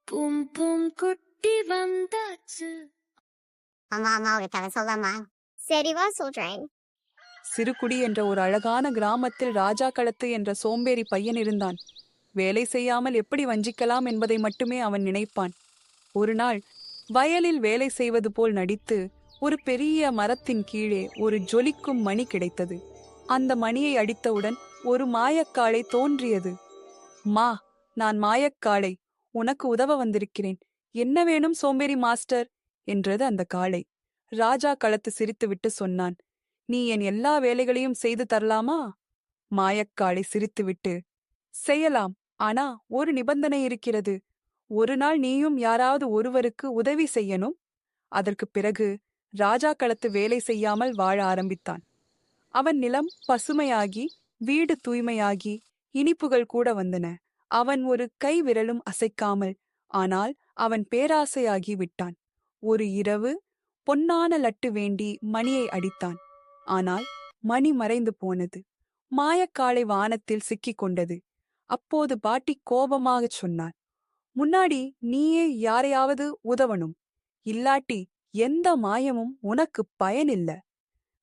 Boom boom குட்டி வந்தாச்சு. அம்மா அம்மா ஒரு கதை சொல்லம்மா. சரி வா சொல்றேன். சிறுகுடி என்ற ஒரு அழகான கிராமத்தில் ராஜா களத்து என்ற சோம்பேறி பையன் இருந்தான். வேலை செய்யாமல் எப்படி வஞ்சிக்கலாம் என்பதை மட்டுமே அவன் நினைப்பான். ஒரு நாள் வயலில் வேலை செய்வது போல் நடித்து ஒரு பெரிய மரத்தின் கீழே ஒரு ஜொலிக்கும் மணி கிடைத்தது. அந்த மணியை அடித்தவுடன் ஒரு மாயக்காளை தோன்றியது. மா, நான் மாயக்காளை, உனக்கு உதவ வந்திருக்கிறேன். என்ன வேணும் சோம்பேறி மாஸ்டர் என்றது அந்த காளை. ராஜா களத்து சிரித்துவிட்டு சொன்னான், நீ என் எல்லா வேலைகளையும் செய்து தரலாமா? மாயக்காளை சிரித்துவிட்டு, செய்யலாம், ஆனா ஒரு நிபந்தனை இருக்கிறது. ஒரு நாள் நீயும் யாராவது ஒருவருக்கு உதவி செய்யணும். அதற்குப் பிறகு ராஜா களத்து வேலை செய்யாமல் வாழ ஆரம்பித்தான். அவன் நிலம் பசுமையாகி, வீடு தூய்மையாகி, இனிப்புகள் கூட வந்தன. அவன் ஒரு கை விரலும் அசைக்காமல், ஆனால் அவன் பேராசையாகி விட்டான். ஒரு இரவு பொன்னான லட்டு வேண்டி மணியை அடித்தான். ஆனால் மணி மறைந்து போனது. மாயக்காளை வானத்தில் சிக்கிக் கொண்டது. அப்போது பாட்டி கோபமாகச் சொன்னார், முன்னாடி நீயே யாரையாவது உதவணும், இல்லாட்டி எந்த மாயமும் உனக்கு பயனில்ல.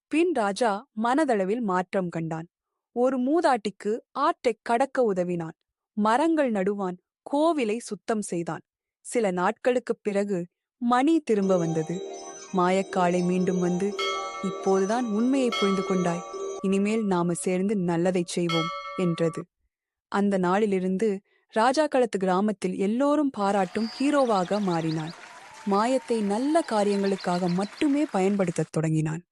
பின் ராஜா மனதளவில் மாற்றம் கண்டான். ஒரு மூதாட்டிக்கு ஆற்றைக் கடக்க உதவினான். மரங்கள் நடுவான். கோவிலை சுத்தம் செய்தான். சில நாட்களுக்குப் பிறகு மணி திரும்ப வந்தது. மாயக்காளை மீண்டும் வந்து, இப்போதுதான் உண்மையை புரிந்து கொண்டாய், இனிமேல் நாம சேர்ந்து நல்லதைச் செய்வோம் என்றது. அந்த நாளிலிருந்து ராஜா களத்து கிராமத்தில் எல்லோரும் பாராட்டும் ஹீரோவாக மாறினான். மாயத்தை நல்ல காரியங்களுக்காக மட்டுமே பயன்படுத்தத் தொடங்கினான்.